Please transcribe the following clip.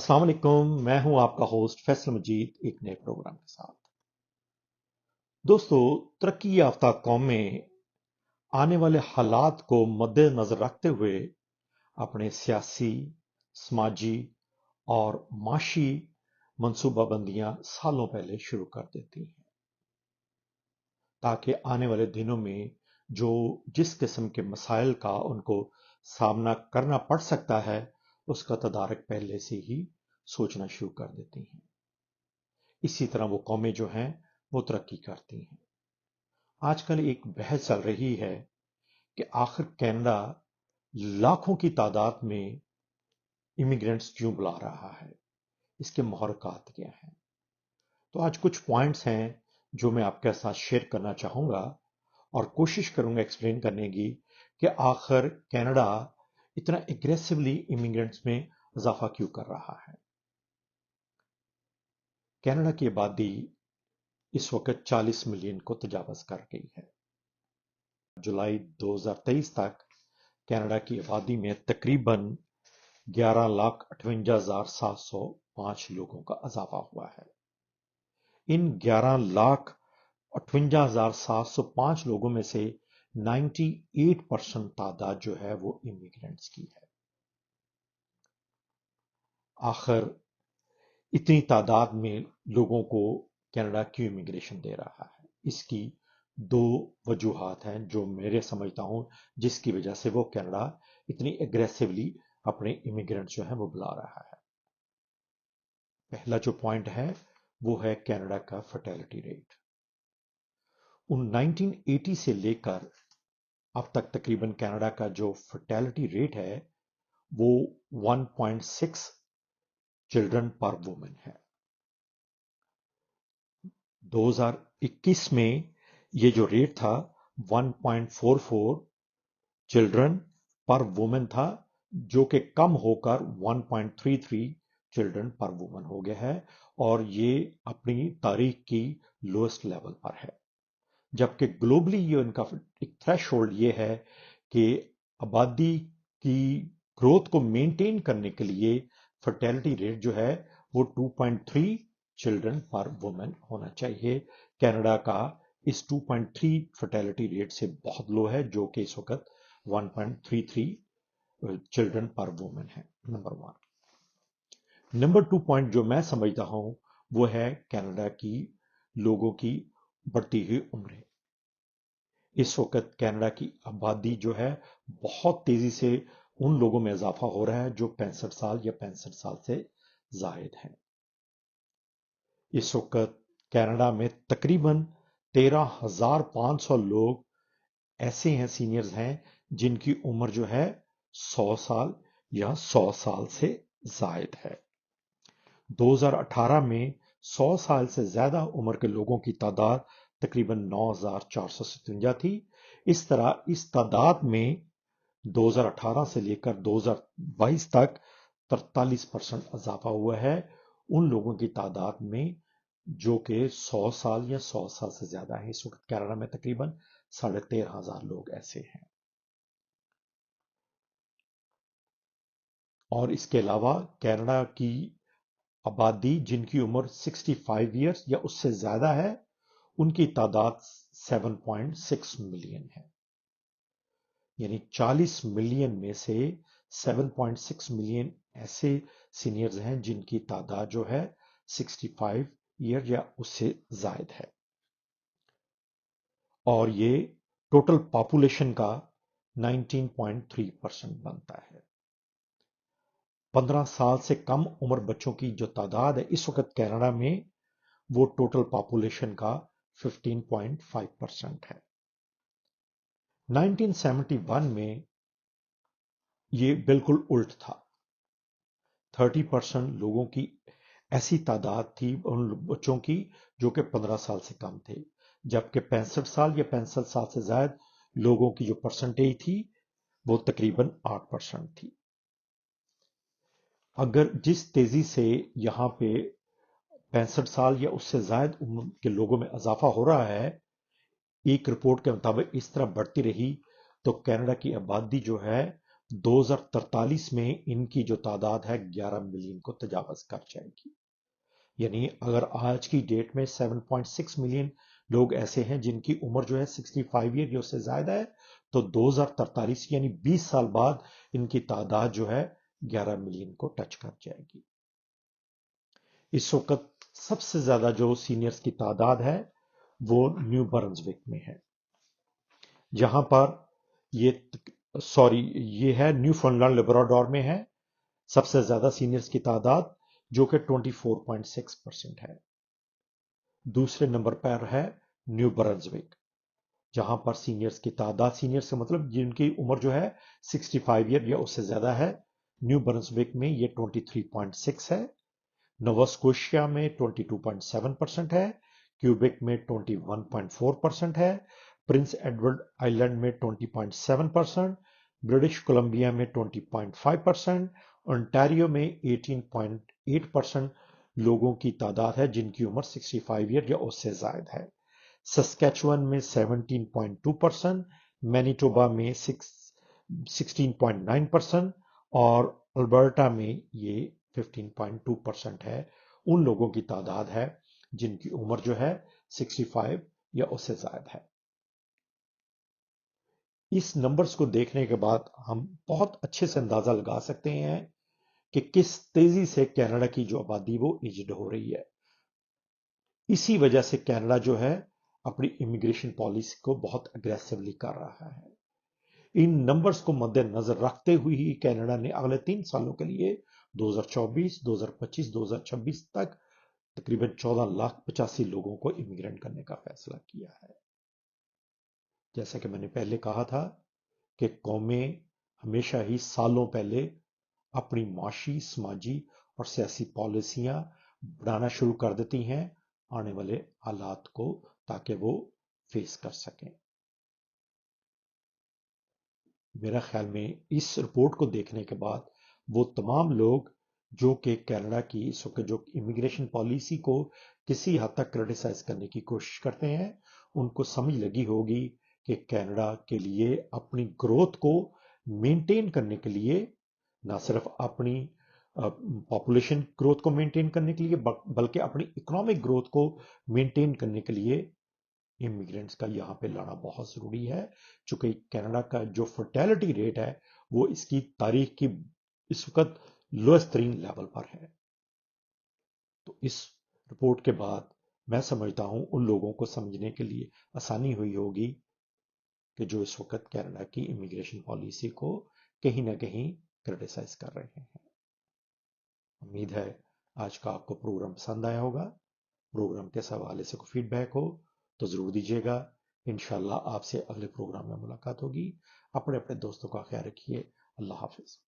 अस्सलाम वालेकुम। मैं हूं आपका होस्ट फैसल मजीद एक नए प्रोग्राम के साथ। दोस्तों, तरक्की याफ्ता कौमें आने वाले हालात को मद्देनजर रखते हुए अपने सियासी, समाजी और माशी मंसूबाबंदियां सालों पहले शुरू कर देती हैं, ताकि आने वाले दिनों में जो जिस किस्म के मसाइल का उनको सामना करना पड़ सकता है, उसका तदारक पहले से ही सोचना शुरू कर देती हैं। इसी तरह वो कौमें जो हैं वो तरक्की करती हैं। आजकल एक बहस चल रही है कि आखिर कनाडा लाखों की तादाद में इमिग्रेंट्स क्यों बुला रहा है, इसके महरक़ात क्या हैं। तो आज कुछ पॉइंट्स हैं जो मैं आपके साथ शेयर करना चाहूंगा और कोशिश करूंगा एक्सप्लेन करने की कि आखिर कनाडा इतना एग्रेसिवली इमिग्रेंट्स में इजाफा क्यों कर रहा है। कनाडा की आबादी इस वक्त 40 मिलियन को तजावज कर गई है। जुलाई 2023 तक कनाडा की आबादी में तकरीबन 11,58,705 लोगों का इजाफा हुआ है। इन 11,58,705 लोगों में से 98% तादाद जो है वो इमिग्रेंट्स की है। आखिर इतनी तादाद में लोगों को कनाडा क्यों इमिग्रेशन दे रहा है, इसकी दो वजूहात हैं जो मेरे समझता हूं जिसकी वजह से वो कनाडा इतनी एग्रेसिवली अपने इमिग्रेंट जो है वो बुला रहा है। पहला जो पॉइंट है वो है कनाडा का फर्टिलिटी रेट। 1980 से लेकर अब तक तकरीबन कनाडा का जो फर्टिलिटी रेट है वो 1.6 चिल्ड्रन पर वुमन है। 2021 में ये जो रेट था 1.44 चिल्ड्रन पर वुमन था, जो कि कम होकर 1.33 चिल्ड्रन पर वुमन हो गया है और ये अपनी तारीख की लोएस्ट लेवल पर है। जबकि ग्लोबली ये इनका एक थ्रेशहोल्ड ये है कि आबादी की ग्रोथ को मेंटेन करने के लिए फर्टिलिटी रेट जो है वो 2.3 चिल्ड्रन पर वुमन होना चाहिए। कनाडा का इस 2.3 फर्टिलिटी रेट से बहुत लो है, जो कि इस वक्त 1.33 चिल्ड्रन पर वुमन है। Number one. Number two point जो मैं समझता हूं वो है कनाडा की लोगों की बढ़ती हुई उम्रें। इस वक्त कनाडा की आबादी जो है बहुत तेजी से उन लोगों में इजाफा हो रहा है जो 65 साल या 65 साल से जायद हैं। इस वक्त कनाडा में तकरीबन 13,500 लोग ऐसे हैं, सीनियर्स हैं, जिनकी उम्र जो है 100 साल या 100 साल से जायद है। 2018 में 100 साल से ज्यादा उम्र के लोगों की तादाद तकरीबन 9,457 थी। इस तरह इस तादाद में 2018 से लेकर 2022 तक 43% इजाफा हुआ है उन लोगों की तादाद में जो कि 100 साल या 100 साल से ज्यादा है। इस वक्त कनाडा में तकरीबन 13,500 लोग ऐसे हैं। और इसके अलावा कनाडा की आबादी जिनकी उम्र 65 ईयर्स या उससे ज्यादा है उनकी तादाद 7.6 मिलियन है। यानी 40 मिलियन में से 7.6 मिलियन ऐसे सीनियर्स हैं जिनकी तादाद जो है 65 ईयर या उससे जायद है। और ये टोटल पॉपुलेशन का 19.3% बनता है। 15 साल से कम उम्र बच्चों की जो तादाद है इस वक्त कनाडा में वो टोटल पॉपुलेशन का 15.5% है। 1971 में ये बिल्कुल उल्ट था। 30% लोगों की ऐसी तादाद थी उन बच्चों की जो कि 15 साल से कम थे, जबकि 65 साल या 65 साल से ज्यादा लोगों की जो परसेंटेज थी वो तकरीबन 8% थी। अगर जिस तेजी से यहां पे 65 साल या उससे ज्यादा उम्र के लोगों में इजाफा हो रहा है, एक रिपोर्ट के मुताबिक इस तरह बढ़ती रही तो कनाडा की आबादी जो है 2043 میں ان کی جو تعداد ہے 11 ملین کو تجاوز کر جائے گی. یعنی اگر آج کی ڈیٹ میں 7.6 ملین لوگ ایسے ہیں جن کی عمر جو ہے 65 ایئر یا اس سے زائد ہے، تو 2043 یعنی 20 سال بعد ان کی تعداد جو ہے 11 ملین کو ٹچ کر جائے گی. اس وقت سب سے زیادہ جو سینئرز کی تعداد ہے وہ نیو برنزوک میں ہے، جہاں پر یہ ہے نیو فاؤنڈ لینڈ لیبراڈور میں ہے سب سے زیادہ سینئرز کی تعداد، جو کہ 24.6% ہے. دوسرے نمبر پر ہے نیو برنزوک، جہاں پر سینئرز کی تعداد، سینئرز کا مطلب جن کی عمر جو ہے 65 ایئر یا اس سے زیادہ ہے، نیو برنزوک میں یہ 23.6 ہے. نووا اسکوشیا میں 22.7% ہے، کیوبک میں 21.4% ہے، پرنس ایڈورڈ آئی لینڈ میں 20.7%، برٹش کولمبیا میں 20.5%، انٹیریو میں 18.8% لوگوں کی تعداد ہے جن کی عمر 65 ایئر یا اس سے زائد ہے. سسکیچوان میں 17.2%، مینیٹوبا میں 16.9% اور البرٹا میں یہ 15.2% ہے. ان لوگوں کی تعداد ہے جن کی عمر جو ہے 65 یا اس سے زائد ہے. اس نمبرز کو دیکھنے کے بعد ہم بہت اچھے سے اندازہ لگا سکتے ہیں کہ کس تیزی سے کینیڈا کی جو آبادی وہ ایجڈ ہو رہی ہے. اسی وجہ سے کینیڈا جو ہے اپنی امیگریشن پالیسی کو بہت اگریسولی کر رہا ہے. ان نمبرز کو مد نظر رکھتے ہوئے ہی کینیڈا نے اگلے 3 سالوں کے لیے 2024، 2025، 2026 تک تقریباً 14,85,000 لوگوں کو امیگرینٹ کرنے کا فیصلہ کیا ہے. جیسا کہ میں نے پہلے کہا تھا کہ قومیں ہمیشہ ہی سالوں پہلے اپنی معاشی، سماجی اور سیاسی پالیسیاں بنانا شروع کر دیتی ہیں آنے والے حالات کو، تاکہ وہ فیس کر سکیں. میرا خیال میں اس رپورٹ کو دیکھنے کے بعد وہ تمام لوگ جو کہ کینیڈا کی اس وقت جو امیگریشن پالیسی کو کسی حد تک کرٹیسائز کرنے کی کوشش کرتے ہیں، ان کو سمجھ لگی ہوگی کہ کینیڈا کے لیے اپنی گروتھ کو مینٹین کرنے کے لیے، نہ صرف اپنی پاپولیشن گروتھ کو مینٹین کرنے کے لیے بلکہ اپنی اکنامک گروتھ کو مینٹین کرنے کے لیے امیگرینٹس کا یہاں پہ لانا بہت ضروری ہے. چونکہ کینیڈا کا جو فرٹیلٹی ریٹ ہے وہ اس کی تاریخ کی اس وقت لوئسٹ ترین لیول پر ہے. تو اس رپورٹ کے بعد میں سمجھتا ہوں ان لوگوں کو سمجھنے کے لیے آسانی ہوئی ہوگی کہ جو اس وقت کینیڈا کی امیگریشن پالیسی کو کہیں نہ کہیں کرٹیسائز کر رہے ہیں. امید ہے آج کا آپ کو پروگرام پسند آیا ہوگا. پروگرام کے حوالے سے کوئی فیڈ بیک ہو تو ضرور دیجیے گا. انشاءاللہ آپ سے اگلے پروگرام میں ملاقات ہوگی. اپنے دوستوں کا خیال رکھیے. اللہ حافظ.